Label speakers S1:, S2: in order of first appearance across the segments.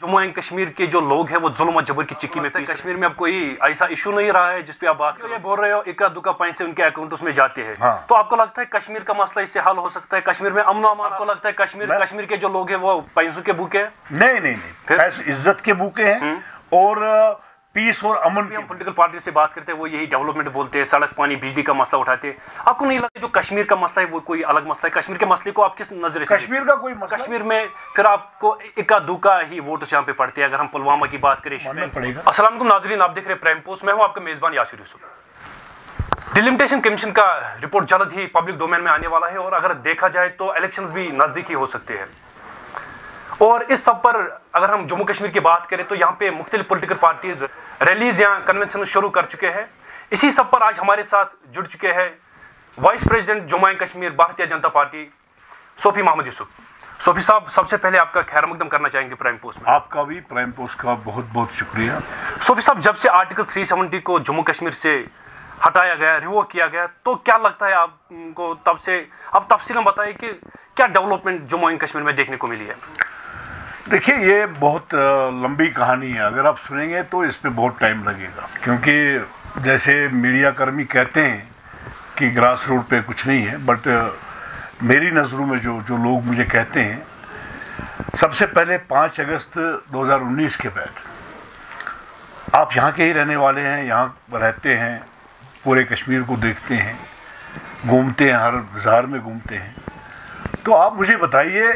S1: Jammu and Kashmir के जो लोग हैं वो जुल्म और जबर की चिक्की में कश्मीर में अब कोई ऐसा इशू नहीं रहा है जिस पे आप बात ये बोल रहे हो, इक्का दुक्का पैसे उनके अकाउंट्स में जाते हैं।
S2: हाँ।
S1: तो आपको लगता है कश्मीर का मसला इससे हल हो सकता है? कश्मीर में अमन अमान, आपको लगता है कश्मीर के जो लोग हैं वो पैसों के भूखे हैं?
S2: नहीं, पैसे इज्जत के भूखे हैं और पीस और अमन।
S1: हम पॉलिटिकल पार्टी से बात करते हैं वो यही डेवलपमेंट बोलते हैं, सड़क पानी बिजली का मसला उठाते हैं। आपको नहीं लगता जो कश्मीर का मसला है वो कोई अलग मसला है? कश्मीर के मसले को आप किस नजर से?
S2: कश्मीर का कोई मसला,
S1: कश्मीर में फिर आपको इक्का दुक्का ही वोट यहाँ पे पड़ते हैं। अगर हम पुलवामा की बात करें, अस्सलाम वालेकुम नाज़रीन, आप देख रहे हैं प्राइम पोस्ट, मैं हूं आपका मेजबान यासिर यूसुफ। डिलिमिटेशन कमीशन का रिपोर्ट जल्द ही पब्लिक डोमेन में आने वाला है और अगर देखा जाए तो इलेक्शंस भी नजदीकी हो सकते हैं। और इस सब पर अगर हम जम्मू कश्मीर की बात करें तो यहाँ पे मुख्तलिफ पॉलिटिकल पार्टीज रैलीज या कन्वेंशन शुरू कर चुके हैं। इसी सब पर आज हमारे साथ जुड़ चुके हैं vice president Jammu and Kashmir Bharatiya Janata Party Sofi Mohammad Yusuf. Sofi साहब, सबसे पहले आपका खैर मकदम करना चाहेंगे प्राइम पोस्ट में।
S2: आपका भी प्राइम पोस्ट का बहुत बहुत शुक्रिया।
S1: सोफी साहब, जब से आर्टिकल 370 को जम्मू कश्मीर से हटाया गया, रिवोक किया गया, तो क्या लगता है आपको? तब से आप तफसील में बताइए कि क्या डेवलपमेंट जम्मू एंड कश्मीर में देखने को मिली है?
S2: देखिए, ये बहुत लंबी कहानी है। अगर आप सुनेंगे तो इसमें बहुत टाइम लगेगा, क्योंकि जैसे मीडिया कर्मी कहते हैं कि ग्रास रूट पे कुछ नहीं है, बट मेरी नज़रों में जो लोग मुझे कहते हैं, सबसे पहले 5 अगस्त 2019 के बाद आप यहाँ के ही रहने वाले हैं, यहाँ रहते हैं, पूरे कश्मीर को देखते हैं, घूमते हैं, हर बाज़ार में घूमते हैं, तो आप मुझे बताइए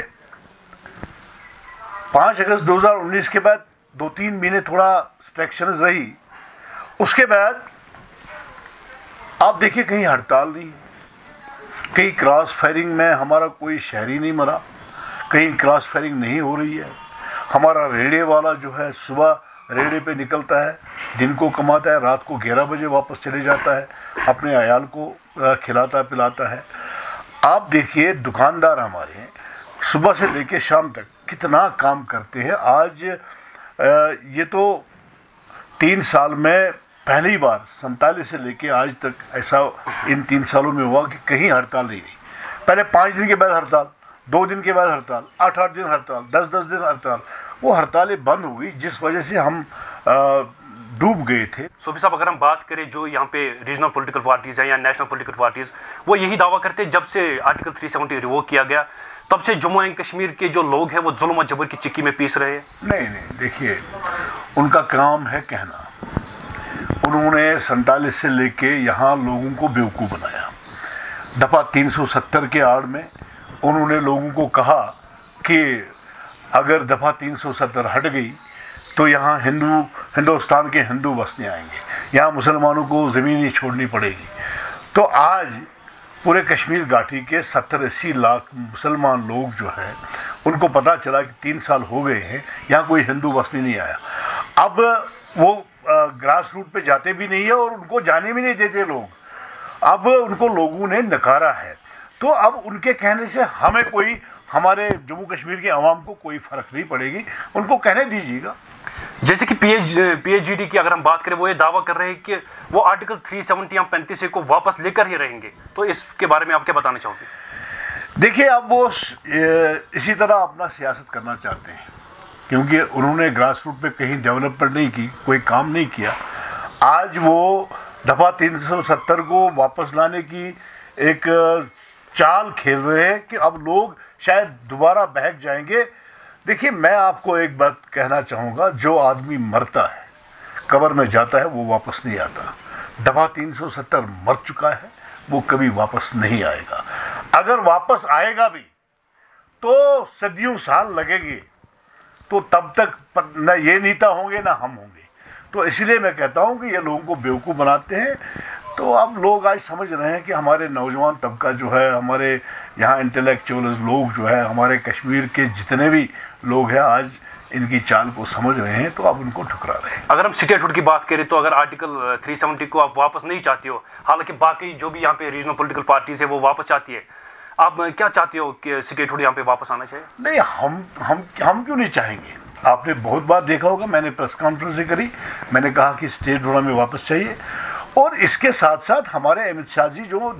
S2: 5 अगस्त 2019 के बाद 2-3 महीने थोड़ा स्ट्रैक्शंस रही, उसके बाद आप देखिए कहीं हड़ताल नहीं, कहीं क्रॉस फायरिंग में हमारा कोई शहरी नहीं मरा, कहीं क्रॉस फायरिंग नहीं हो रही है। हमारा रेड़े वाला जो है सुबह रेड़े पे निकलता है, दिन को कमाता है, रात को 11 बजे वापस चले जाता है, अपने अयाल को खिलाता पिलाता है। आप देखिए दुकानदार हमारे सुबह से लेकर शाम तक कितना काम करते हैं। आज ये तो 3 साल में पहली बार 47 से लेके आज तक ऐसा इन 3 सालों में हुआ कि कहीं हड़ताल नहीं रही। पहले 5 दिन के बाद हड़ताल, 2 दिन के बाद हड़ताल, 8-8 दिन हड़ताल, 10-10 दिन हड़ताल। वो हड़तालें बंद हो गई जिस वजह से हम डूब गए थे।
S1: सोफी साहब, अगर हम बात करें जो यहाँ पे रीजनल पॉलिटिकल पार्टीज हैं या नेशनल पॉलिटिकल पार्टीज, वो यही दावा करते हैं जब से आर्टिकल 370 रिवोक किया गया तब से जम्मू एंड कश्मीर के जो लोग हैं वो जुल्म और जबर की चिक्की में पीस रहे हैं।
S2: नहीं, देखिए, उनका काम है कहना। उन्होंने 47 से लेके यहाँ लोगों को बेवकूफ़ बनाया। दफ़ा 370 के आड़ में उन्होंने लोगों को कहा कि अगर दफ़ा 370 हट गई तो यहाँ हिंदुस्तान के हिंदू बसने आएंगे, यहाँ मुसलमानों को ज़मीन ही छोड़नी पड़ेगी। तो आज पूरे कश्मीर घाटी के 70-80 लाख मुसलमान लोग जो हैं उनको पता चला कि 3 साल हो गए हैं, यहाँ कोई हिंदू बसने नहीं आया। अब वो ग्रास रूट पे जाते भी नहीं है और उनको जाने भी नहीं देते लोग। अब उनको लोगों ने नकारा है, तो अब उनके कहने से हमारे जम्मू कश्मीर के अवाम को कोई फ़र्क नहीं पड़ेगी, उनको कहने दीजिएगा।
S1: जैसे कि PHGD की अगर हम बात करें, वो ये दावा कर रहे हैं कि वो आर्टिकल 370 या 35 को वापस लेकर ही रहेंगे, तो इसके बारे में आप क्या बताना चाहोगे?
S2: देखिए, अब वो इसी तरह अपना सियासत करना चाहते हैं, क्योंकि उन्होंने ग्रास रूट पे कहीं डेवलपमेंट नहीं की, कोई काम नहीं किया। आज वो दफ़ा 370 को वापस लाने की एक चाल खेल रहे हैं कि अब लोग शायद दोबारा बहक जाएंगे। देखिए, मैं आपको एक बात कहना चाहूँगा, जो आदमी मरता है, कब्र में जाता है, वो वापस नहीं आता। दफ़ा 370 मर चुका है, वो कभी वापस नहीं आएगा। अगर वापस आएगा भी तो सदियों साल लगेंगे, तो तब तक न ये नेता होंगे ना हम होंगे। तो इसलिए मैं कहता हूँ कि ये लोगों को बेवकूफ़ बनाते हैं। तो अब लोग आज समझ रहे हैं कि हमारे नौजवान तबका जो है, हमारे यहाँ इंटेलेक्चुअल्स लोग जो है, हमारे कश्मीर के जितने भी लोग हैं, आज इनकी चाल को समझ रहे हैं, तो अब उनको ठुकरा रहे हैं।
S1: अगर हम स्टेटहुड की बात करें तो अगर आर्टिकल 370 को आप वापस नहीं चाहते हो, हालांकि बाकी जो भी यहाँ पे रीजनल पॉलिटिकल पार्टीज है वो वापस चाहती है, आप क्या चाहते हो कि स्टेटहुड यहाँ पे वापस आना चाहिए?
S2: नहीं, हम क्यों नहीं चाहेंगे। आपने बहुत बार देखा होगा, मैंने प्रेस कॉन्फ्रेंस करी, मैंने कहा कि स्टेटहुड हमें वापस चाहिए। और इसके साथ साथ हमारे अमित शाह जी जो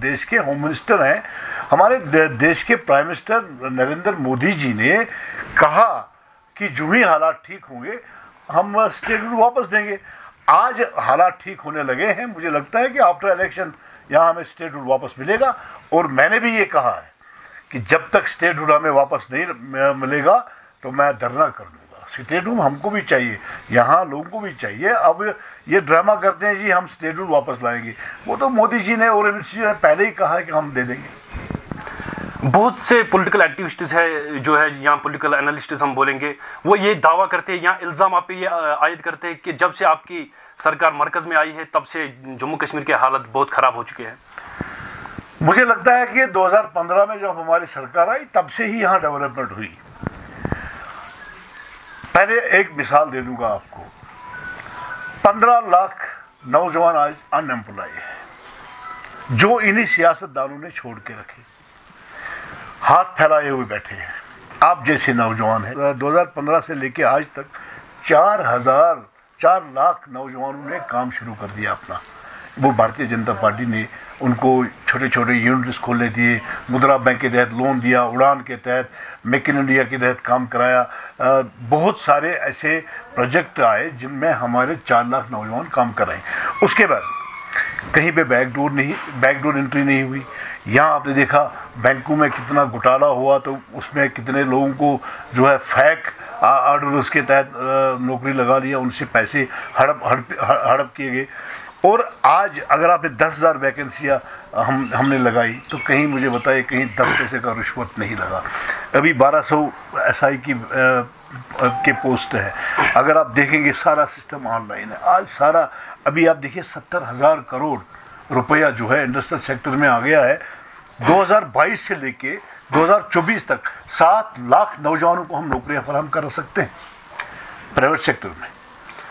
S2: देश के होम मिनिस्टर हैं, हमारे देश के प्राइम मिनिस्टर नरेंद्र मोदी जी ने कहा कि जो ही हालात ठीक होंगे हम स्टेटहुड वापस देंगे। आज हालात ठीक होने लगे हैं, मुझे लगता है कि आफ्टर इलेक्शन यहाँ हमें स्टेटहुड वापस मिलेगा। और मैंने भी ये कहा है कि जब तक स्टेटहुड हमें वापस नहीं मिलेगा तो मैं धरना कर दूंगा। स्टेटहुड हमको भी चाहिए, यहाँ लोगों को भी चाहिए। अब ये ड्रामा करते हैं जी हम स्टेटहुड वापस लाएंगे, वो तो मोदी जी ने और अमित जी ने पहले ही कहा है कि हम दे देंगे।
S1: बहुत से पॉलिटिकल एक्टिविस्ट्स है जो है यहाँ पॉलिटिकल एनालिस्ट्स हम बोलेंगे, वो ये दावा करते हैं, यहाँ इल्ज़ाम आप पे ये आयद करते हैं कि जब से आपकी सरकार मरकज़ में आई है तब से जम्मू कश्मीर के हालत बहुत ख़राब हो चुके हैं।
S2: मुझे लगता है कि 2015 में जब हमारी सरकार आई तब से ही यहाँ डेवलपमेंट हुई। पहले एक मिसाल दे दूंगा आपको, 15 लाख नौजवान आज अनएम्प्लॉय है जो इन्हीं सियासतदानों ने छोड़ के रखे, हाथ फैलाए हुए बैठे हैं। आप जैसे नौजवान हैं, 2015 से लेके आज तक 4 लाख नौजवानों ने काम शुरू कर दिया अपना। वो भारतीय जनता पार्टी ने उनको छोटे छोटे यूनिट्स खोलने दिए, मुद्रा बैंक के तहत लोन दिया, उड़ान के तहत, मेक इन इंडिया के तहत काम कराया। बहुत सारे ऐसे प्रोजेक्ट आए जिनमें हमारे 4 लाख नौजवान काम कर रहे हैं। उसके बाद कहीं पे बैकडोर एंट्री नहीं हुई। यहाँ आपने देखा बैंकों में कितना घोटाला हुआ, तो उसमें कितने लोगों को जो है फेक ऑर्डर्स के तहत नौकरी लगा लिया, उनसे पैसे हड़प किए गए। और आज अगर आपने 10,000 वैकेंसियाँ हमने लगाई तो कहीं मुझे बताइए कहीं 10 पैसे का रिश्वत नहीं लगा। अभी 1200 SI के पोस्ट है। अगर आप देखेंगे सारा सिस्टम ऑनलाइन है आज सारा। अभी आप देखिए 70,000 करोड़ रुपया जो है इंडस्ट्रियल सेक्टर में आ गया है। 2022 से लेके 2024 तक 7 लाख नौजवानों को हम नौकरियां फराहम कर सकते हैं प्राइवेट सेक्टर में।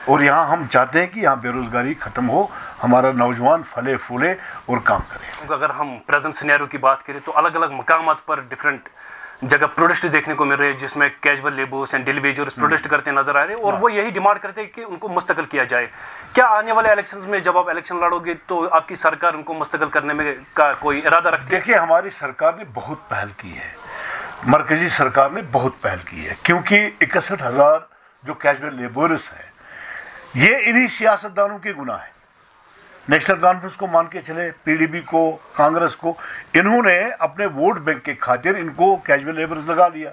S2: और यहाँ हम चाहते हैं कि यहाँ बेरोजगारी खत्म हो, हमारा नौजवान फले फूले और काम करे।
S1: अगर हम प्रेजेंट सिनेरियो की बात करें तो अलग अलग मकामात पर डिफरेंट जगह प्रोटेस्ट देखने को मिल रहे हैं, जिसमें casual labours and daily wagers protest करते नजर आ रहे हैं और वो यही डिमांड करते हैं कि उनको मुस्तकिल किया जाए। क्या आने वाले इलेक्शंस में जब आप इलेक्शन लड़ोगे तो आपकी सरकार उनको मुस्तकिल करने में का कोई इरादा रखती है?
S2: देखिए, हमारी सरकार ने बहुत पहल की है, मरकजी सरकार ने बहुत पहल की है, क्योंकि 61,000 जो कैजुअल लेबर्स हैं ये इन्हीं सियासतदानों के गुनाह है। नेशनल कॉन्फ्रेंस को मान के चले, PDP को, कांग्रेस को, इन्होंने अपने वोट बैंक के खातिर इनको कैजुअल लेबर्स लगा लिया।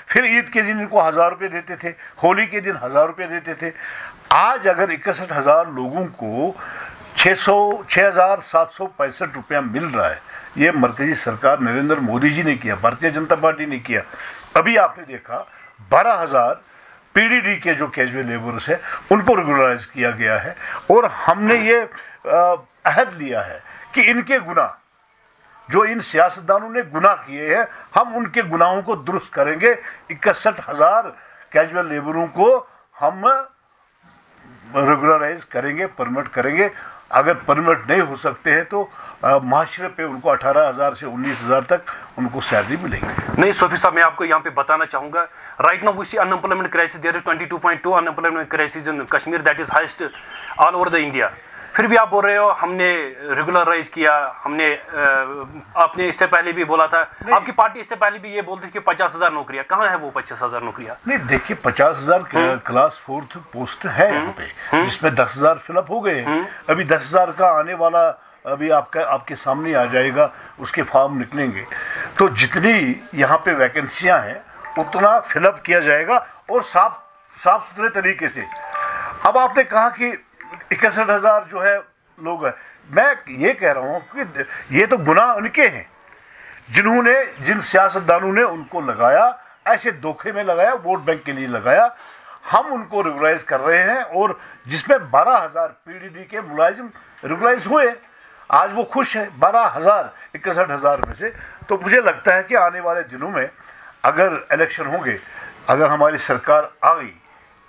S2: फिर ईद के दिन इनको 1,000 रुपये देते थे, होली के दिन 1,000 रुपये देते थे। आज अगर 61,000 लोगों को 6,765 रुपया मिल रहा है, ये मरकजी सरकार नरेंद्र मोदी जी ने किया, भारतीय जनता पार्टी ने किया। अभी आपने देखा 12,000 PDD के जो कैजुअल लेबर्स है उनको रेगुलराइज किया गया है। और हमने ये अहद लिया है कि इनके गुनाह, जो इन सियासतदानों ने गुनाह किए हैं, हम उनके गुनाहों को दुरुस्त करेंगे। 61,000 कैजुअल लेबरों को हम रेगुलराइज करेंगे, परमिट करेंगे। अगर परमिट नहीं हो सकते हैं तो माशरे पे उनको 18,000 से 19,000 तक उनको सैलरी मिलेगी।
S1: नहीं सोफी साहब, मैं आपको यहाँ पे बताना चाहूँगा, right now we see unemployment crisis, there is 22.2 unemployment crisis in Kashmir, that is highest all over the India. फिर भी आप बोल रहे हो हमने रेगुलराइज किया, हमने आपने इससे पहले भी बोला था, आपकी पार्टी इससे पहले भी ये बोलती थी कि 50,000 नौकरियां, कहाँ है वो 50,000 नौकरियां?
S2: नहीं, देखिए 50,000 क्लास 4th पोस्ट है यहाँ पे, जिसमें 10,000 फिलअप हो गए हैं। अभी 10,000 का आने वाला अभी आपके सामने आ जाएगा, उसके फॉर्म निकलेंगे। तो जितनी यहाँ पे वैकेंसियाँ हैं उतना फिलअप किया जाएगा और साफ सुथरे तरीके से। अब आपने कहा कि 61,000 जो है लोग हैं, मैं ये कह रहा हूँ कि ये तो गुनाह उनके हैं जिन सियासतदानों ने उनको लगाया, ऐसे धोखे में लगाया, वोट बैंक के लिए लगाया। हम उनको रेगुलाइज कर रहे हैं और जिसमें 12,000 PDD के मुलाजिम रेगुलाइज हुए, आज वो खुश है 12,000 61,000 में से। तो मुझे लगता है कि आने वाले दिनों में अगर इलेक्शन होंगे, अगर हमारी सरकार आ गई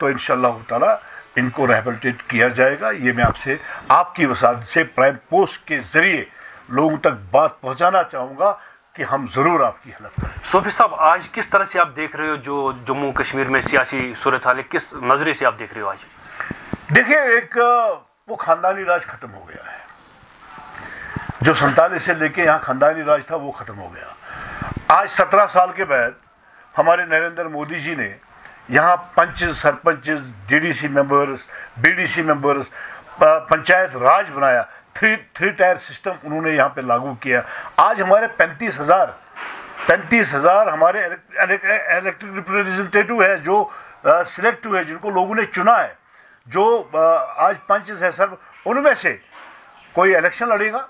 S2: तो इंशाअल्लाह ताला इनको रिहैबिलिटेट किया जाएगा। ये मैं आपकी वसात से प्राइम पोस्ट के जरिए लोगों तक बात पहुंचाना चाहूँगा कि हम ज़रूर आपकी हेल्प करें।
S1: सोफी साहब, आज किस तरह से आप देख रहे हो जो जम्मू कश्मीर में सियासी सूरत हाल है, किस नज़रे से आप देख रहे हो आज?
S2: देखिए, एक वो ख़ानदानी राज ख़त्म हो गया है, जो 47 से लेके यहाँ ख़ानदानी राज था वो ख़त्म हो गया। आज 17 साल के बाद हमारे नरेंद्र मोदी जी ने यहाँ पंचेस, सरपंचेस, DDC members, BDC members, panchayat raj बनाया, थ्री टायर सिस्टम उन्होंने यहाँ पे लागू किया। आज हमारे 35,000 हमारे इलेक्टेड रिप्रेजेंटेटिव है जो सिलेक्ट हुए, जिनको लोगों ने चुना है, जो आज पंचेस है सर, उनमें से कोई इलेक्शन लड़ेगा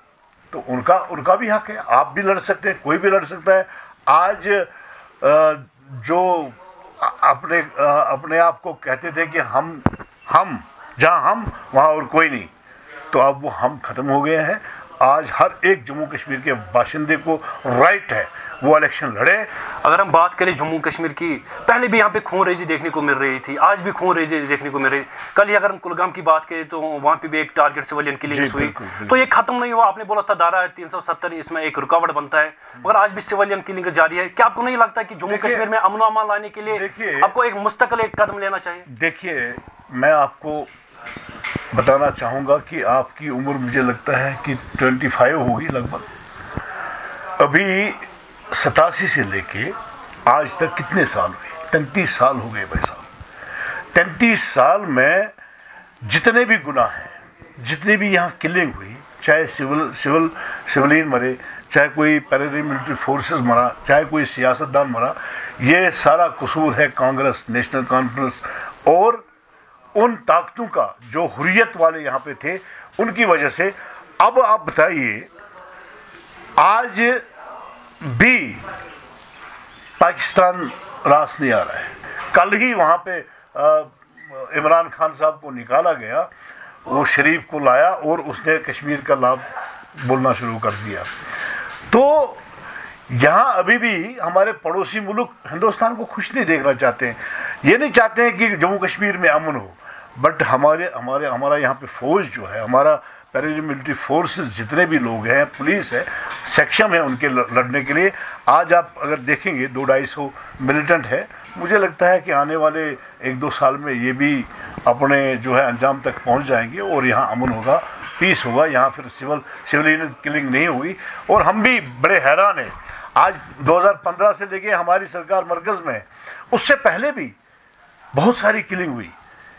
S2: तो उनका भी हक है। आप भी लड़ सकते हैं, कोई भी लड़ सकता है। आज जो अपने आप को कहते थे कि हम जहाँ हम वहाँ और कोई नहीं, तो अब वो हम ख़त्म हो गए हैं। आज हर एक जम्मू कश्मीर के बाशिंदे को राइट है वो इलेक्शन लड़े।
S1: अगर हम बात करें जम्मू कश्मीर की, पहले भी यहाँ पे खून रेजी देखने को मिल रही थी, आज भी खून रेजी देखने को मिल रही। कल ही अगर हम कुलगाम की बात करें तो वहाँ पे भी एक टारगेट सिविलियन किलिंग्स हुई, तो ये खत्म नहीं हुआ। आपने बोला था धारा 370 इसमें एक रुकावट बनता है, मगर आज भी सिविलियन किलिंग जारी है। क्या आपको नहीं लगता कि जम्मू कश्मीर में अमन अमान लाने के लिए आपको एक मुस्तकिल एक कदम लेना चाहिए?
S2: देखिए, मैं आपको बताना चाहूँगा कि आपकी उम्र मुझे लगता है कि 25 होगी लगभग। अभी 87 से लेके आज तक कितने साल हुए? 33 साल हो गए भाई साहब। 33 साल में जितने भी गुनाह हैं, जितने भी यहाँ किलिंग हुई, चाहे सिविलियन मरे, चाहे कोई पैरामिलिट्री फोर्सेस मरा, चाहे कोई सियासतदान मरा, ये सारा कसूर है कांग्रेस, नेशनल कॉन्फ्रेंस और उन ताकतों का जो हुर्रियत वाले यहाँ पे थे, उनकी वजह से। अब आप बताइए, आज भी पाकिस्तान रास नहीं आ रहा है। कल ही वहाँ पे इमरान खान साहब को निकाला गया, वो शरीफ को लाया और उसने कश्मीर का लाभ बोलना शुरू कर दिया। तो यहाँ अभी भी हमारे पड़ोसी मुल्क हिंदुस्तान को खुश नहीं देखना चाहते हैं। ये नहीं चाहते हैं कि जम्मू कश्मीर में अमन हो, बट हमारा यहाँ पे फौज जो है, हमारा पैरामिलिट्री फोर्सेस, जितने भी लोग हैं, पुलिस है, सक्षम है उनके लड़ने के लिए। आज आप अगर देखेंगे 200-250 मिलिटेंट है। मुझे लगता है कि आने वाले 1-2 साल में ये भी अपने जो है अंजाम तक पहुंच जाएंगे और यहाँ अमन होगा, पीस होगा, यहाँ फिर सिविलियन किलिंग नहीं होगी। और हम भी बड़े हैरान हैं, आज 2015 से लेके हमारी सरकार मरकज़ में है, उससे पहले भी बहुत सारी किलिंग हुई।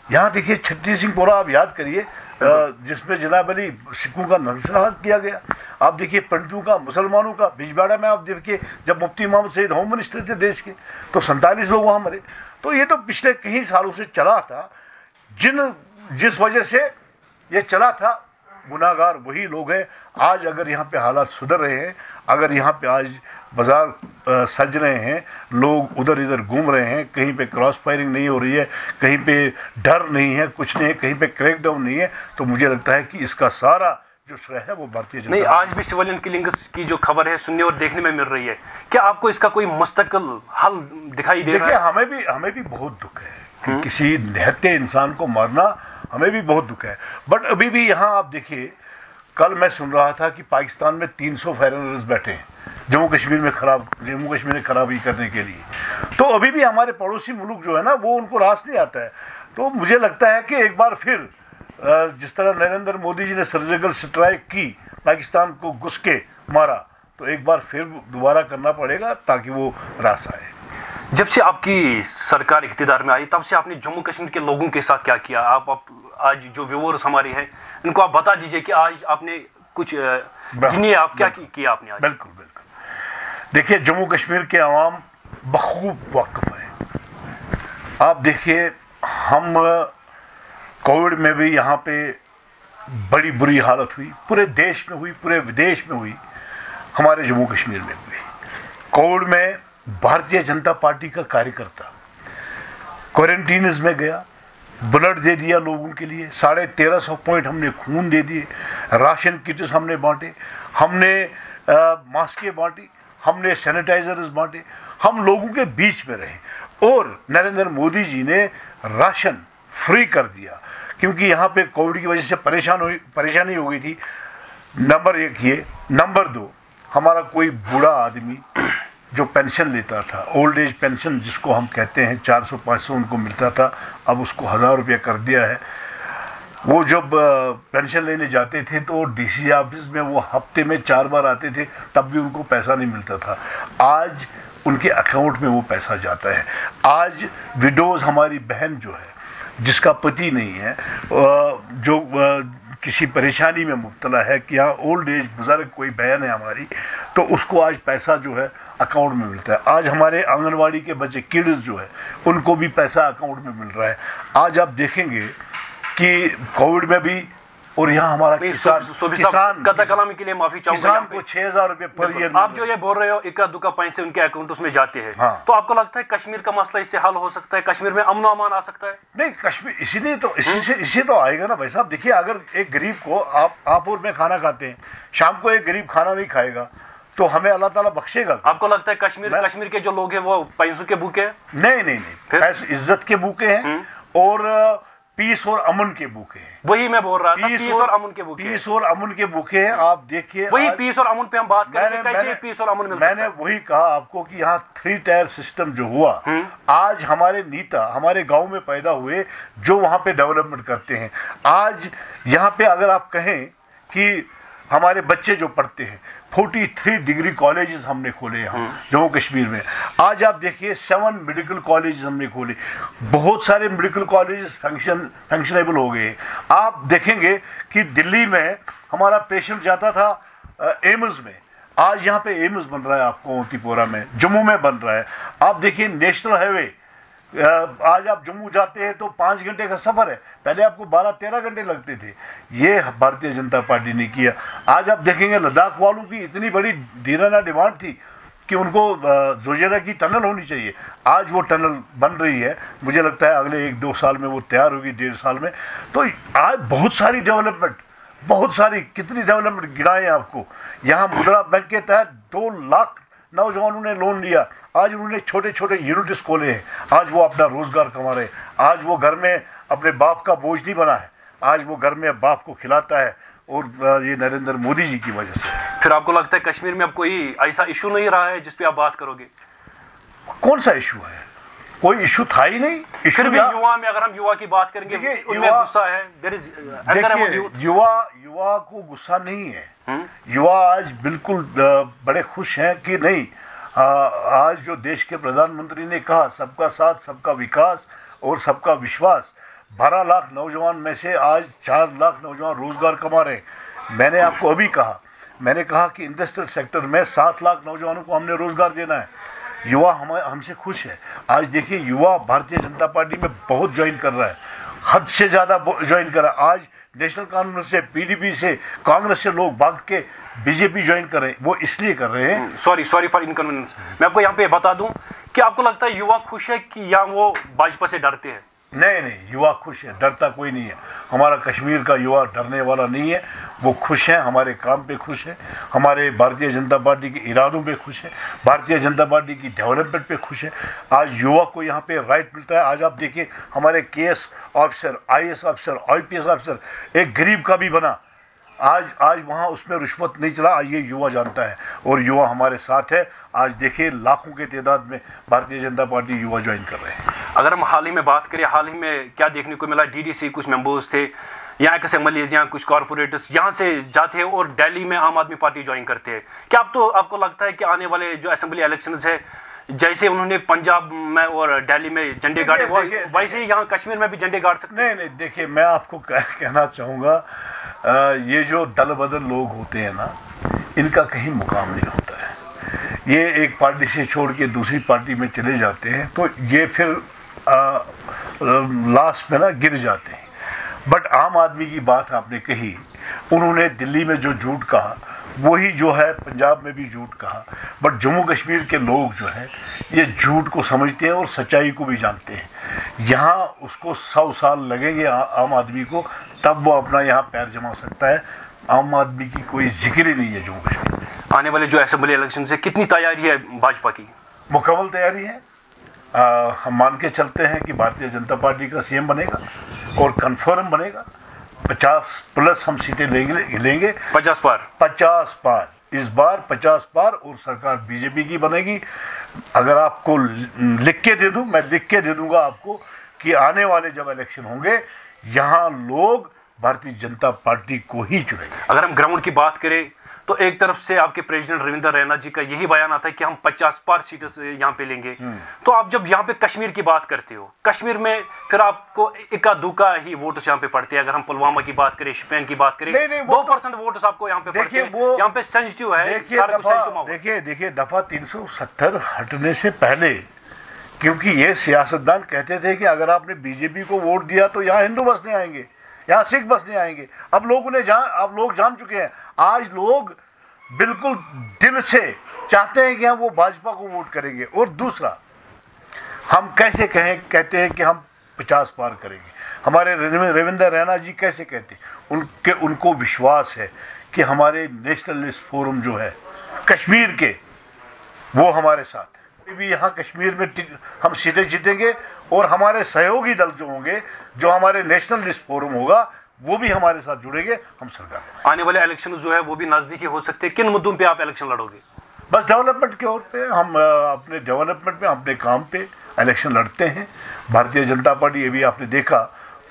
S2: यहाँ देखिए छत्ती सिंहपुरा, आप याद करिए, जिसमें जनाब अली सिखों का नरसंहार किया गया। आप देखिए पंडितों का, मुसलमानों का, बिजबाड़ा में आप देखिए जब मुफ्ती मोहम्मद सईद होम मिनिस्टर थे देश के, तो 47 लोग वहाँ मरे। तो ये तो पिछले कई सालों से चला था, जिस वजह से ये चला था, गुनाहगार वही लोग हैं। आज अगर यहाँ पे हालात सुधर रहे हैं, अगर यहाँ पे आज बाज़ार सज रहे हैं, लोग उधर इधर घूम रहे हैं, कहीं पे क्रॉस फायरिंग नहीं हो रही है, कहीं पे डर नहीं है, कुछ नहीं है, कहीं पे क्रैकडाउन नहीं है, तो मुझे लगता है कि इसका सारा जो श्रेय है वो भारतीय जनता।
S1: नहीं, आज भी सिविलियन किलिंग्स की जो खबर है सुनने और देखने में मिल रही है, क्या आपको इसका कोई मुस्तकिल हल दिखाई दे रहा है?
S2: देखिए, हमें भी बहुत दुख है कि किसी निहत्थे इंसान को मारना, हमें भी बहुत दुख है। बट अभी भी यहाँ आप देखिए, कल मैं सुन रहा था कि पाकिस्तान में 300 फॉरेनर्स बैठे हैं जम्मू कश्मीर में खराबी करने के लिए। तो अभी भी हमारे पड़ोसी मुल्क जो है ना, वो उनको रास नहीं आता है। तो मुझे लगता है कि एक बार फिर जिस तरह नरेंद्र मोदी जी ने सर्जिकल स्ट्राइक की, पाकिस्तान को घुस के मारा, तो एक बार फिर दोबारा करना पड़ेगा ताकि वो रास आए।
S1: जब से आपकी सरकार इख्तिदार में आई, तब से आपने जम्मू कश्मीर के लोगों के साथ क्या किया? आप आज जो व्यूअर्स हमारे हैं, इनको आप बता दीजिए कि आज आपने कुछ गिनिए, आप क्या किया आपने आज?
S2: बिल्कुल। देखिए, जम्मू कश्मीर के अवाम बखूब वाकिफ है। आप देखिए, हम कोविड में भी यहाँ पे बड़ी बुरी हालत हुई, पूरे देश में हुई, पूरे विदेश में हुई, हमारे जम्मू कश्मीर में हुई। कोविड में भारतीय जनता पार्टी का कार्यकर्ता क्वारंटीन में गया, ब्लड दे दिया लोगों के लिए, 1350 पॉइंट हमने खून दे दिए, राशन किट्स हमने बांटे, हमने मास्कें बांटी, हमने सैनिटाइजर्स बांटे, हम लोगों के बीच में रहे। और नरेंद्र मोदी जी ने राशन फ्री कर दिया, क्योंकि यहाँ पे कोविड की वजह से परेशानी हो गई थी। नंबर 1 ये। नंबर 2, हमारा कोई बूढ़ा आदमी जो पेंशन लेता था, ओल्ड एज पेंशन जिसको हम कहते हैं, 400-500 उनको मिलता था, अब उसको 1000 रुपया कर दिया है। वो जब पेंशन लेने जाते थे तो डीसी ऑफिस में वो हफ्ते में 4 बार आते थे, तब भी उनको पैसा नहीं मिलता था। आज उनके अकाउंट में वो पैसा जाता है। आज विडोज़ हमारी बहन जो है, जिसका पति नहीं है, जो किसी परेशानी में मुब्तला है, कि यहाँ ओल्ड एज बुजुर्ग कोई बहन है हमारी, तो उसको आज पैसा जो है अकाउंट में मिलता है। आज हमारे आंगनवाड़ी के बच्चे किड्स जो है, उनको भी पैसा अकाउंट में मिल रहा है। आज आप देखेंगे कि कोविड में भी, और यहाँ हमारा किसान
S1: कथा कलामी के लिए माफी चाहूंगा,
S2: किसान को 6,000 रुपये पर ईयर।
S1: आप जो ये बोल रहे हो इक्का दुक्का पैसे उनके अकाउंट में जाते हैं,
S2: हाँ।
S1: तो आपको लगता है कश्मीर का मसला इससे हल हो सकता है? कश्मीर में अमन अमान आ सकता है?
S2: नहीं, कश्मीर इसीलिए तो इसी तो आएगा ना भाई साहब। देखिए, अगर एक गरीब को आप और मैं खाना खाते हैं, शाम को एक गरीब खाना नहीं खाएगा तो हमें अल्लाह ताला बख्शेगा?
S1: आपको लगता है कश्मीर के जो लोग हैं वो पैसों के भूखे हैं?
S2: नहीं, पैसे इज्जत के भूखे हैं और पीस और अमन के भूखे हैं।
S1: वही मैं बोल रहा था, पीस और अमन के भूखे।
S2: पीस और अमन के भूखे हैं। आप देखिए,
S1: वही पीस और अमन पे हम बात करेंगे, कैसे पीस और अमन मिल सकता है?
S2: मैंने वही कहा आपको कि यहाँ 3 टायर सिस्टम जो हुआ, आज हमारे नेता हमारे गांव में पैदा हुए जो वहाँ पे डेवलपमेंट करते हैं। आज यहाँ पे अगर आप कहें कि हमारे बच्चे जो पढ़ते हैं, 43 डिग्री कॉलेजेस हमने खोले यहाँ जम्मू कश्मीर में। आज आप देखिए 7 मेडिकल कॉलेजेस हमने खोले। बहुत सारे मेडिकल कॉलेजेस फंक्शनेबल हो गए। आप देखेंगे कि दिल्ली में हमारा पेशेंट जाता था एम्स में, आज यहाँ पे एम्स बन रहा है आपको ओतीपोरा में, जम्मू में बन रहा है। आप देखिए नेशनल हाईवे, आज आप जम्मू जाते हैं तो 5 घंटे का सफ़र है, पहले आपको 12-13 घंटे लगते थे। ये भारतीय जनता पार्टी ने किया। आज आप देखेंगे लद्दाख वालों की इतनी बड़ी दीनाना डिमांड थी कि उनको जोजिरा की टनल होनी चाहिए। आज वो टनल बन रही है, मुझे लगता है अगले 1-2 साल में वो तैयार होगी, 1.5 साल में। तो आज बहुत सारी डेवलपमेंट, बहुत सारी, कितनी डेवलपमेंट गिनाएं आपको। यहाँ मुद्रा बैंक के तहत 2 लाख नौजवानों ने लोन लिया। आज उन्होंने छोटे छोटे यूनिट्स खोले हैं, आज वो अपना रोजगार कमा रहे हैं। आज वो घर में अपने बाप का बोझ नहीं बना है, आज वो घर में बाप को खिलाता है, और ये नरेंद्र मोदी जी की वजह से।
S1: फिर आपको लगता है कश्मीर में अब कोई ऐसा इशू नहीं रहा है जिस पे आप बात करोगे?
S2: कौन सा इशू है? कोई इशू था ही नहीं।
S1: फिर भी युवा में, अगर हम युवा की बात करेंगे, उनमें गुस्सा है।
S2: देखिए, युवा को गुस्सा नहीं है। युवा आज बिल्कुल बड़े खुश हैं कि नहीं, आज जो देश के प्रधानमंत्री ने कहा सबका साथ, सबका विकास और सबका विश्वास, 12 लाख नौजवान में से आज 4 लाख नौजवान रोजगार कमा रहे हैं। मैंने आपको अभी कहा, मैंने कहा कि इंडस्ट्रियल सेक्टर में 7 लाख नौजवानों को हमने रोजगार देना है। युवा हमसे खुश है। आज देखिए, युवा भारतीय जनता पार्टी में बहुत ज्वाइन कर रहा है, हद से ज़्यादा ज्वाइन कर रहा है। आज नेशनल कांग्रेस से, पीडीपी से, कांग्रेस से लोग भाग के बीजेपी ज्वाइन कर रहे हैं। वो इसलिए कर रहे हैं,
S1: सॉरी फॉर इनकन्वीनियंस। मैं आपको यहाँ पे बता दूं कि आपको लगता है युवा खुश है कि या वो भाजपा से डरते हैं?
S2: नहीं, युवा खुश है, डरता कोई नहीं है। हमारा कश्मीर का युवा डरने वाला नहीं है, वो खुश है, हमारे काम पे खुश है, हमारे भारतीय जनता पार्टी के इरादों पे खुश है, भारतीय जनता पार्टी की डेवलपमेंट पे खुश है। आज युवा को यहाँ पे राइट मिलता है। आज आप देखिए, हमारे KS officer, IAS officer, IPS officer एक गरीब का भी बना। आज वहाँ उसमें रिश्वत नहीं चला। आज ये युवा जानता है और युवा हमारे साथ है। आज देखिए, लाखों के तादाद में भारतीय जनता पार्टी युवा ज्वाइन कर रहे हैं।
S1: अगर हम हाल ही में बात करें, हाल ही में क्या देखने को मिला, डीडीसी कुछ मेंबर्स थे, यहाँ के एमएलएज, यहाँ कुछ कॉर्पोरेटर्स यहाँ से जाते हैं और दिल्ली में आम आदमी पार्टी ज्वाइन करते हैं। क्या आपको लगता है कि आने वाले जो असेंबली इलेक्शंस है, जैसे उन्होंने पंजाब में और दिल्ली में झंडे गाड़े, वैसे ही यहाँ कश्मीर में भी झंडे गाड़ सकते हैं?
S2: नहीं, देखिए, मैं आपको कहना चाहूँगा, ये जो दल बदल लोग होते हैं ना, इनका कहीं मुकाम नहीं होता है। ये एक पार्टी से छोड़ के दूसरी पार्टी में चले जाते हैं तो ये फिर लास्ट में ना गिर जाते हैं। बट आम आदमी की बात आपने कही, उन्होंने दिल्ली में जो झूठ कहा वही जो है पंजाब में भी झूठ कहा। बट जम्मू कश्मीर के लोग जो है ये झूठ को समझते हैं और सच्चाई को भी जानते हैं। यहाँ उसको 100 साल लगेंगे आम आदमी को, तब वो अपना यहाँ पैर जमा सकता है। आम आदमी की कोई जिक्र ही नहीं है जम्मू कश्मीर में।
S1: आने वाले जो असेंबली इलेक्शन से कितनी तैयारी है भाजपा की?
S2: मुकम्मल तैयारी है। हम मान के चलते हैं कि भारतीय जनता पार्टी का सीएम बनेगा और कन्फर्म बनेगा। 50+ हम सीटें लेंगे
S1: 50 पार। इस बार 50 पार और सरकार बीजेपी की बनेगी। अगर आपको लिख के दे दूं, मैं लिख के दे दूंगा आपको कि आने वाले जब इलेक्शन होंगे, यहाँ लोग
S2: भारतीय जनता पार्टी को ही चुनेंगे।
S1: अगर हम ग्राउंड की बात करें तो एक तरफ से आपके प्रेसिडेंट रविंद्र रैना जी का यही बयान आता है कि हम 50 पार सीटें यहाँ पे लेंगे। तो आप जब यहाँ पे कश्मीर की बात करते हो, कश्मीर में फिर आपको इक्का दुक्का ही वोट यहाँ पे पड़ते हैं। अगर हम पुलवामा की बात करें, शोपियान की बात करें, 2% वोट आपको यहाँ पे पड़ते हैं। यहाँ पे सेंसिटिव है।
S2: देखिए दफा 370 हटने से पहले, क्योंकि ये सियासतदान कहते थे कि अगर आपने बीजेपी को वोट दिया तो यहाँ हिंदू बसने आएंगे, यहाँ सिख बसने आएंगे। अब लोग जान चुके हैं। आज लोग बिल्कुल दिल से चाहते हैं कि हम वो भाजपा को वोट करेंगे। और दूसरा, हम कैसे कहते हैं कि हम 50 पार करेंगे। हमारे रविंद्र रैना जी कैसे कहते हैं? उनको विश्वास है कि हमारे नेशनलिस्ट फोरम जो है कश्मीर के, वो हमारे साथ है। भी यहाँ कश्मीर में हम सीटें जीतेंगे और हमारे सहयोगी दल जो होंगे, जो हमारे नेशनलिस्ट फोरम होगा, वो भी हमारे साथ जुड़ेंगे। हम सरकार
S1: आने वाले इलेक्शन जो है वो भी नजदीकी हो सकते हैं। किन मुद्दों पे आप इलेक्शन लड़ोगे?
S2: बस डेवलपमेंट के ओर पे हम अपने डेवलपमेंट में, अपने काम पे इलेक्शन लड़ते हैं। भारतीय जनता पार्टी, ये भी आपने देखा,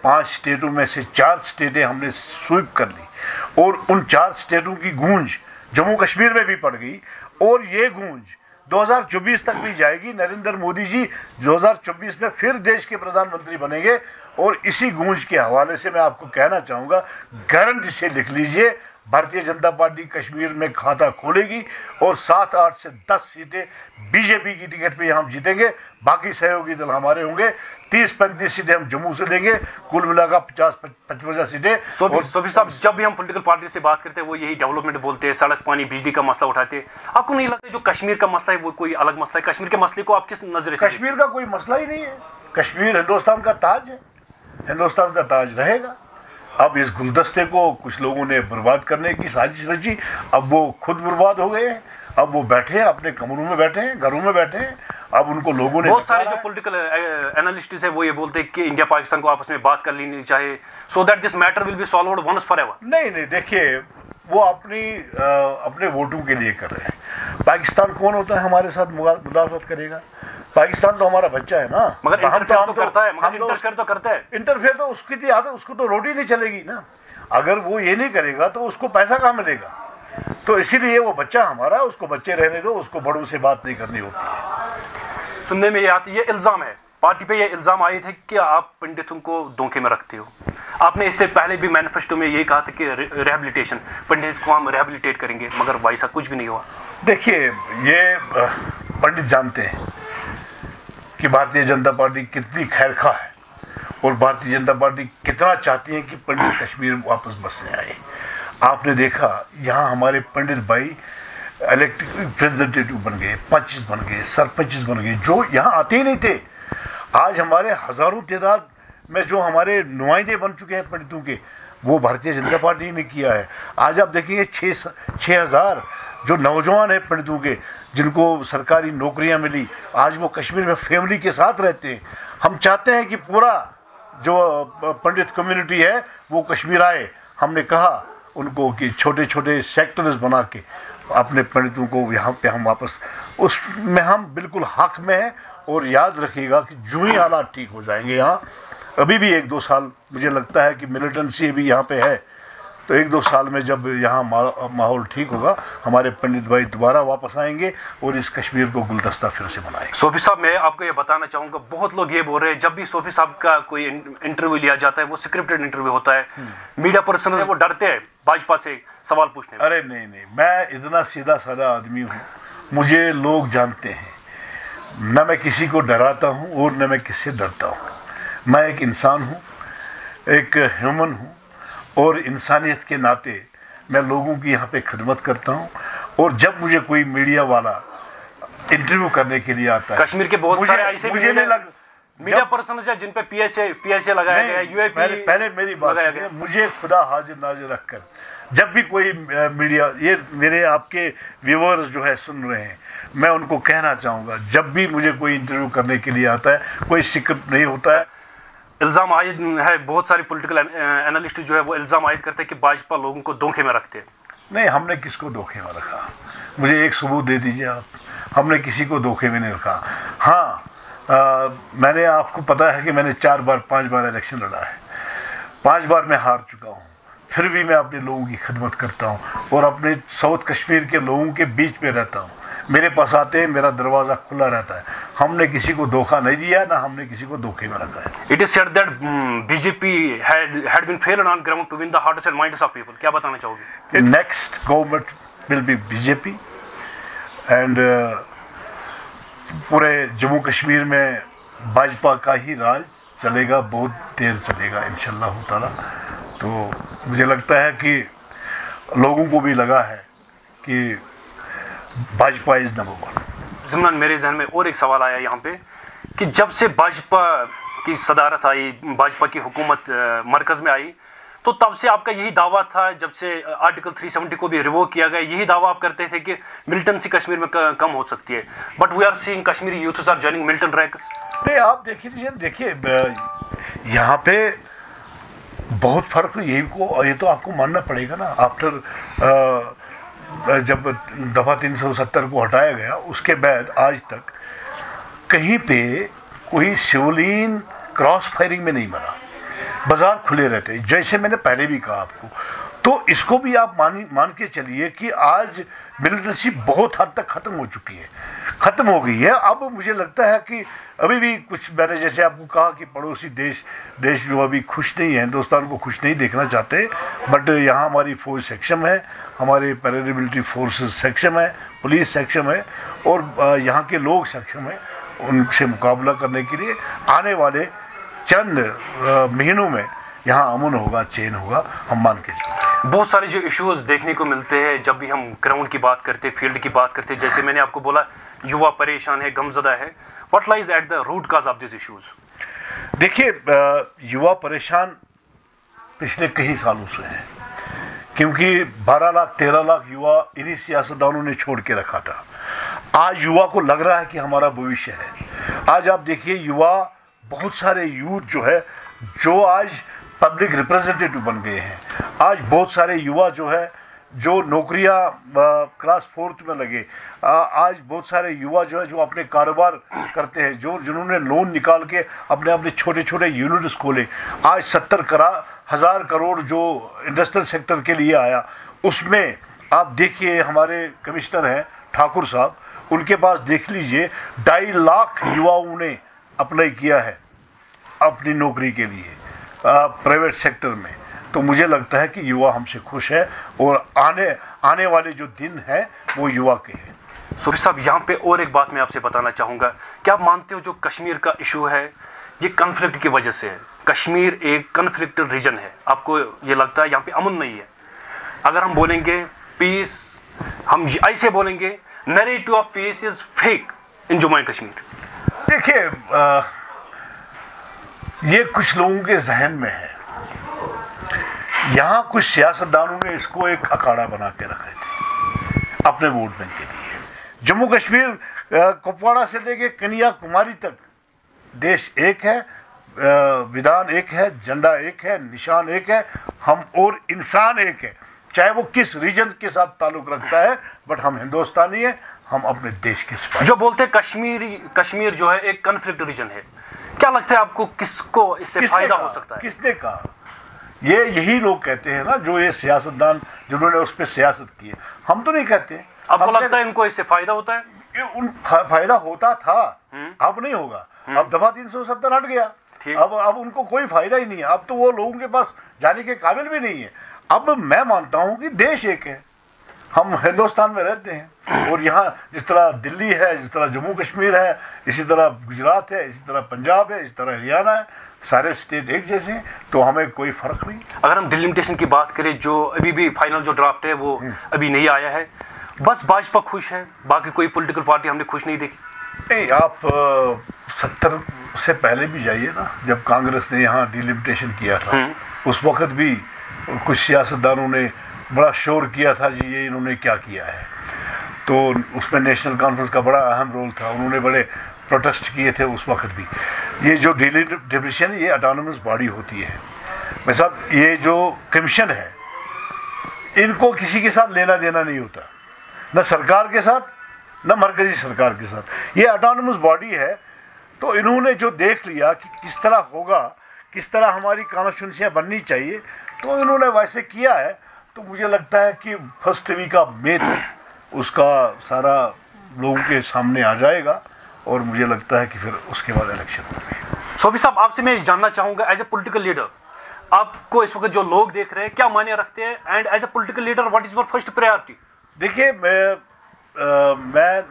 S2: 5 स्टेटों में से 4 स्टेटें हमने स्वीप कर ली और उन 4 स्टेटों की गूंज जम्मू कश्मीर में भी पड़ गई और ये गूंज 2024 तक भी जाएगी। नरेंद्र मोदी जी 2024 में फिर देश के प्रधानमंत्री बनेंगे और इसी गूंज के हवाले से मैं आपको कहना चाहूँगा, गारंटी से लिख लीजिए, भारतीय जनता पार्टी कश्मीर में खाता खोलेगी और 7, 8 से 10 सीटें बीजेपी की टिकट पे हम जीतेंगे। बाकी सहयोगी दल हमारे होंगे। 30-35 सीटें हम जम्मू से लेंगे, कुल मिलाकर 50-55 सीटें।
S1: सोफी साहब, जब भी हम पॉलिटिकल पार्टी से बात करते हैं वो यही डेवलपमेंट बोलते हैं, सड़क, पानी, बिजली का मसला उठाते हैं। आपको नहीं लगता जो कश्मीर का मसला है वो कोई अलग मसला है? कश्मीर के मसले को आप किस नजर से?
S2: कश्मीर का कोई मसला ही नहीं है। कश्मीर हिंदुस्तान का ताज है, हिंदुस्तान का ताज रहेगा। अब इस गुलदस्ते को कुछ लोगों ने बर्बाद करने की साजिश रची। अब वो खुद बर्बाद हो गए हैं। अब वो बैठे हैं अपने कमरों में, बैठे हैं घरों में, बैठे हैं। अब उनको लोगों ने,
S1: बहुत सारे जो पॉलिटिकल एनालिस्ट्स है वो ये बोलते हैं कि इंडिया पाकिस्तान को आपस में बात कर लेनी चाहिए, so that this matter will be solved once forever.
S2: नहीं, देखिए, वो अपने वोटों के लिए कर रहे हैं। पाकिस्तान कौन होता है हमारे साथ मुदाखलत करेगा? पाकिस्तान तो हमारा बच्चा है ना।
S1: मगर इंटरफेयर तो करता है, मगर इंटरफेयर तो करता है।
S2: इंटरफेयर तो उसकी आदत, उसको तो रोटी नहीं चलेगी ना। अगर वो ये नहीं करेगा तो उसको पैसा कहाँ मिलेगा? तो इसीलिए वो बच्चा हमारा, उसको बच्चे रहने दो, उसको बड़ों से बात नहीं करनी होती है।
S1: सुनने में ये आती है, इल्जाम है पार्टी पे, ये इल्जाम आए थे कि आप पंडितों को धोखे में रखते हो। आपने इससे पहले भी मैनिफेस्टो में यही कहा था कि रिहेबिलिटेशन, पंडित को हम रिहेबिलिटेट करेंगे, मगर वैसा कुछ भी नहीं हुआ।
S2: देखिए, ये पंडित जानते हैं कि भारतीय जनता पार्टी कितनी खैरखा है और भारतीय जनता पार्टी कितना चाहती है कि पंडित कश्मीर वापस बसने आए। आपने देखा, यहाँ हमारे पंडित भाई इलेक्टेड रिप्रेजेंटेटिव बन गए, पंच बन गए, सरपंच बन गए, जो यहाँ आते ही नहीं थे। आज हमारे हज़ारों तादाद में जो हमारे नुमाइंदे बन चुके हैं पंडितों के, वो भारतीय जनता पार्टी ने किया है। आज आप देखेंगे 6,000 जो नौजवान हैं पंडितों के, जिनको सरकारी नौकरियां मिली, आज वो कश्मीर में फैमिली के साथ रहते हैं। हम चाहते हैं कि पूरा जो पंडित कम्युनिटी है वो कश्मीर आए। हमने कहा उनको कि छोटे छोटे सेक्टर्स बना के अपने पंडितों को यहाँ पे हम वापस, उसमें हम बिल्कुल हक में हैं। और याद रखिएगा कि जो ही हालात ठीक हो जाएंगे, यहाँ अभी भी 1-2 साल मुझे लगता है कि मिलिटेंसी भी यहाँ पे है, तो 1-2 साल में जब यहाँ माहौल ठीक होगा, हमारे पंडित भाई दोबारा वापस आएंगे और इस कश्मीर को गुलदस्ता फिर से बनाएंगे।
S1: सोफी साहब, मैं आपको ये बताना चाहूँगा, बहुत लोग ये बोल रहे हैं जब भी सोफी साहब का कोई इंटरव्यू लिया जाता है वो स्क्रिप्टेड इंटरव्यू होता है, मीडिया पर्सन है वो डरते हैं भाजपा से सवाल पूछने में।
S2: अरे नहीं, मैं इतना सीधा साधा आदमी हूँ, मुझे लोग जानते हैं। न मैं किसी को डराता हूँ और न मैं किससे डरता हूँ। मैं एक इंसान हूँ, एक ह्यूमन हूँ और इंसानियत के नाते मैं लोगों की यहाँ पे खिदमत करता हूँ। और जब मुझे कोई मीडिया वाला इंटरव्यू करने के लिए आता है,
S1: कश्मीर के बहुत सारे ऐसे
S2: मुझे नहीं लग
S1: मीडिया पर्सन है जिन पे पीएसए लगाया गया है, यूएपी
S2: पहले मेरी बात सुनिए, मुझे खुदा हाजिर नाजिर रखकर जब भी कोई मीडिया, ये मेरे आपके व्यूअर्स जो है सुन रहे हैं, मैं उनको कहना चाहूँगा, जब भी मुझे कोई इंटरव्यू करने के लिए आता है, कोई स्क्रिप्ट नहीं होता है।
S1: इल्ज़ाम आयद है, बहुत सारी पॉलिटिकल एनालिस्ट जो है वो इल्ज़ाम आयद करते हैं कि भाजपा लोगों को धोखे में रखते हैं।
S2: नहीं, हमने किसको धोखे में रखा? मुझे एक सबूत दे दीजिए आप। हमने किसी को धोखे में नहीं रखा। हाँ, मैंने, आपको पता है कि मैंने 4 बार 5 बार इलेक्शन लड़ा है। 5 बार मैं हार चुका हूँ, फिर भी मैं अपने लोगों की खिदमत करता हूँ और अपने साउथ कश्मीर के लोगों के बीच में रहता हूँ। मेरे पास आते हैं, मेरा दरवाज़ा खुला रहता है। हमने किसी को धोखा नहीं दिया, ना हमने किसी को धोखे में रखा है।
S1: It is said that BJP had been failed on ground to win the hearts and minds of people. क्या बताना चाहोगे?
S2: Next government will be BJP and पूरे जम्मू कश्मीर में भाजपा का ही राज चलेगा, बहुत देर चलेगा इंशाल्लाह ताला। तो मुझे लगता है कि लोगों को भी लगा है कि भाजपा इज नंबर 1।
S1: ज़िमरान, मेरे जहन में और एक सवाल आया यहाँ पे कि जब से भाजपा की सदारत आई, भाजपा की हुकूमत मरकज़ में आई, तो तब से आपका यही दावा था, जब से आर्टिकल 370 को भी रिवोक किया गया, यही दावा आप करते थे कि मिलिटेंसी कश्मीर में कम हो सकती है। But we are seeing Kashmiri youths are joining militant ranks.
S2: नहीं, आप देखिए यहाँ पे बहुत फर्क, ये तो आपको मानना पड़ेगा ना। आफ्टर जब दफ़ा 370 को हटाया गया, उसके बाद आज तक कहीं पे कोई सिविलियन क्रॉस फायरिंग में नहीं मरा, बाजार खुले रहते, जैसे मैंने पहले भी कहा आपको। तो इसको भी आप मान के चलिए कि आज मिलिटेंसी बहुत हद तक ख़त्म हो चुकी है, ख़त्म हो गई है। अब मुझे लगता है कि अभी भी कुछ, मैंने जैसे आपको कहा कि पड़ोसी देश जो अभी खुश नहीं है, हिंदुस्तान को खुश नहीं देखना चाहते, बट यहाँ हमारी फौज सक्षम है, हमारे पैरामिलिट्री फोर्सेस सक्षम है, पुलिस सक्षम है और यहाँ के लोग सक्षम हैं उनसे मुकाबला करने के लिए। आने वाले चंद महीनों में यहाँ अमन होगा, चैन होगा, हम मान के चलते हैं।
S1: बहुत सारे जो इश्यूज देखने को मिलते हैं जब भी हम ग्राउंड की बात करते, फील्ड की बात करते, जैसे मैंने आपको बोला युवा परेशान है, गमजदा है। What lies at the root cause of this issues?
S2: देखिए, युवा परेशान पिछले कई सालों से हैं, क्योंकि 12 लाख 13 लाख युवा इन्हीं सियासतदानों ने छोड़ के रखा था। आज युवा को लग रहा है कि हमारा भविष्य है। आज आप देखिए, युवा, बहुत सारे यूथ जो आज पब्लिक रिप्रेजेंटेटिव बन गए हैं। आज बहुत सारे युवा जो नौकरियां क्लास 4th में लगे, आज बहुत सारे युवा जो अपने कारोबार करते हैं, जिन्होंने लोन निकाल के अपने छोटे छोटे यूनिट्स खोले। आज 70,000 करोड़ जो इंडस्ट्रियल सेक्टर के लिए आया, उसमें आप देखिए हमारे कमिश्नर हैं ठाकुर साहब, उनके पास देख लीजिए 2.5 लाख युवाओं ने अप्लाई किया है अपनी नौकरी के लिए प्राइवेट सेक्टर में। तो मुझे लगता है कि युवा हमसे खुश है और आने वाले जो दिन हैं वो युवा के हैं।
S1: सूफी साहब, यहाँ पे और एक बात मैं आपसे बताना चाहूँगा, क्या आप मानते हो जो कश्मीर का इशू है ये कन्फ्लिक्ट की वजह से है? कश्मीर एक कन्फ्लिक्टेड रीजन है, आपको ये लगता है यहाँ पे अमन नहीं है? अगर हम बोलेंगे पीस, हम ऐसे बोलेंगे narrative of peace is fake in Jammu and Kashmir.
S2: देखिए, ये कुछ लोगों के जहन में है। यहाँ कुछ सियासतदानों ने इसको एक अखाड़ा बना के रखे थे अपने वोट बैंक के लिए। जम्मू कश्मीर, कुपवाड़ा से लेके कन्याकुमारी तक देश एक है, विधान एक है, झंडा एक है, निशान एक है, हम और इंसान एक है, चाहे वो किस रीजन के साथ ताल्लुक रखता है, बट हम हिंदुस्तानी है, हम अपने देश के सिपाही।
S1: जो बोलते हैं कश्मीर जो है एक कन्फ्लिक्ट रीजन है, क्या लगता है आपको किसको इससे फायदा हो सकता है?
S2: किसने कहा? यही लोग कहते हैं ना, जो ये सियासतदान जिन्होंने उस पर सियासत की है। हम तो नहीं कहते।
S1: आपको लगता है इनको इससे फायदा होता है?
S2: फायदा होता था, अब नहीं होगा। अब दफा 370 हट गया, अब उनको कोई फायदा ही नहीं है। अब तो वो लोगों के पास जाने के काबिल भी नहीं है। अब मैं मानता हूं कि देश एक है, हम हिंदुस्तान में रहते हैं और यहाँ जिस तरह दिल्ली है, जिस तरह जम्मू कश्मीर है, इसी तरह गुजरात है, इसी तरह पंजाब है, इसी तरह हरियाणा है, सारे स्टेट एक जैसे हैं, तो हमें कोई फर्क नहीं।
S1: अगर हम डिलिमिटेशन की बात करें, जो अभी भी फाइनल जो ड्राफ्ट है वो अभी नहीं आया है, बस भाजपा खुश है, बाकी कोई पॉलिटिकल पार्टी हमने खुश नहीं देखी।
S2: नहीं, आप 70 से पहले भी जाइए ना, जब कांग्रेस ने यहाँ डिलिमिटेशन किया था, उस वक्त भी कुछ सियासतदानों ने बड़ा शोर किया था जी ये इन्होंने क्या किया है। तो उसमें नेशनल कॉन्फ्रेंस का बड़ा अहम रोल था, उन्होंने बड़े प्रोटेस्ट किए थे उस वक्त भी। ये जो डिलिमिटेशन, ये ऑटोनमस बॉडी होती है भाई साहब, ये जो कमीशन है इनको किसी के साथ लेना देना नहीं होता, न सरकार के साथ न मरकजी सरकार के साथ। ये ऑटोनमस बॉडी है, तो इन्होंने जो देख लिया कि किस तरह होगा किस तरह हमारी कॉन्स्टिट्यूंसियाँ बननी चाहिए, तो इन्होंने वैसे किया है। तो मुझे लगता है कि फर्स्ट वीक का मे तक उसका सारा लोगों के सामने आ जाएगा और मुझे लगता है कि फिर उसके बाद इलेक्शन होंगे।
S1: सोफी साहब, आपसे मैं जानना चाहूँगा, एज ए पॉलिटिकल लीडर आपको इस वक्त जो लोग देख रहे हैं क्या मायने रखते हैं, and as a political leader what is your first priority?
S2: देखिए,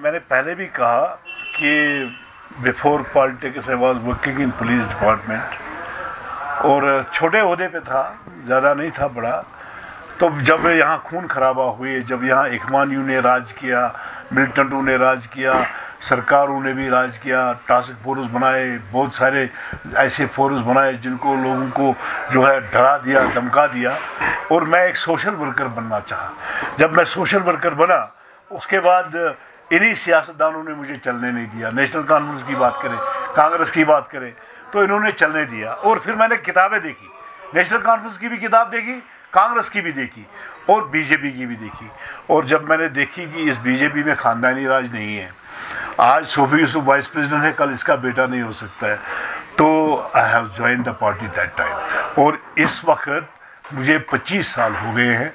S2: मैंने पहले भी कहा कि before politics I was working in police department और छोटे ओहदे पे था, ज़्यादा नहीं था बड़ा। तो जब यहाँ खून खराबा हुए, जब यहाँ इखवानियों ने राज किया, मिलिटेंटों ने राज किया, सरकारों ने भी राज किया, टास्क फोर्स बनाए, बहुत सारे ऐसे फोर्स बनाए जिनको लोगों को जो है डरा दिया, धमका दिया, और मैं एक सोशल वर्कर बनना चाहा। जब मैं सोशल वर्कर बना उसके बाद इन्हीं सियासतदानों ने मुझे चलने नहीं दिया। नेशनल कॉन्फ्रेंस की बात करें, कांग्रेस की बात करें, तो इन्होंने चलने दिया। और फिर मैंने किताबें देखी, नेशनल कॉन्फ्रेंस की भी किताब देखी, कांग्रेस की भी देखी और बीजेपी की भी देखी। और जब मैंने देखी कि इस बीजेपी में ख़ानदानी राज नहीं है, आज सोफी यूसुफ वाइस प्रेसिडेंट है, कल इसका बेटा नहीं हो सकता है, तो I have join the party that time. और इस वक्त मुझे 25 साल हो गए हैं,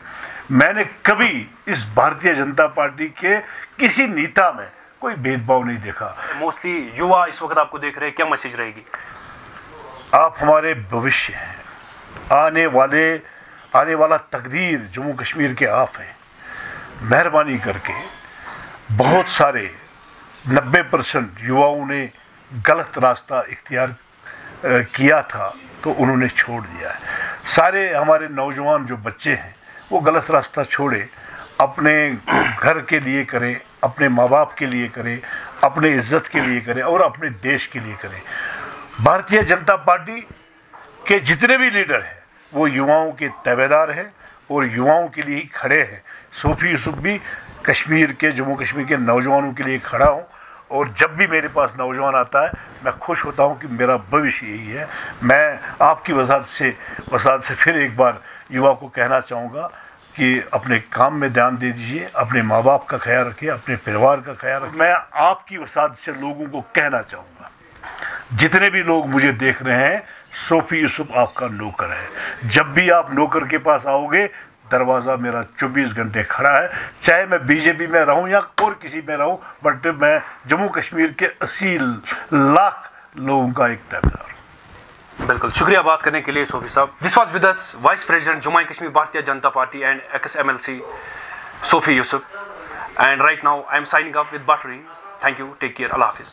S2: मैंने कभी इस भारतीय जनता पार्टी के किसी नेता में कोई भेदभाव नहीं देखा।
S1: मोस्टली युवा इस वक्त आपको देख रहे हैं, क्या मैसेज रहेगी?
S2: आप हमारे भविष्य हैं, आने वाला तकदीर जम्मू कश्मीर के आप हैं। मेहरबानी करके, बहुत सारे 90% युवाओं ने गलत रास्ता इख्तियार किया था तो उन्होंने छोड़ दिया है। सारे हमारे नौजवान जो बच्चे हैं वो गलत रास्ता छोड़े, अपने घर के लिए करें, अपने माँ बाप के लिए करें, अपने इज्जत के लिए करें और अपने देश के लिए करें। भारतीय जनता पार्टी के जितने भी लीडर हैं वो युवाओं के ताबेदार हैं और युवाओं के लिए ही खड़े हैं। सोफी यूसुफ भी कश्मीर के, जम्मू कश्मीर के नौजवानों के लिए खड़ा हूँ, और जब भी मेरे पास नौजवान आता है मैं खुश होता हूँ कि मेरा भविष्य यही है। मैं आपकी वजाहत से फिर एक बार युवा को कहना चाहूँगा कि अपने काम में ध्यान दे दीजिए, अपने माँ बाप का ख्याल रखिए, अपने परिवार का ख्याल रखिए। मैं आपकी वजाहत से लोगों को कहना चाहूँगा, जितने भी लोग मुझे देख रहे हैं, सोफी यूसुफ आपका नौकर है। जब भी आप नौकर के पास आओगे, दरवाज़ा मेरा 24 घंटे खड़ा है, चाहे मैं बीजेपी में रहूं या और किसी में रहूं, बट मैं जम्मू कश्मीर के 80 लाख लोगों का एक ताबेदार हूं।
S1: बिल्कुल, शुक्रिया बात करने के लिए सोफी साहब। This was with us vice president Jammu and Kashmir Bharatiya Janata Party and ex MLC Sofi Yusuf, and right now I am signing up with Battery. Thank you, take care, अल्लाह हाफिज।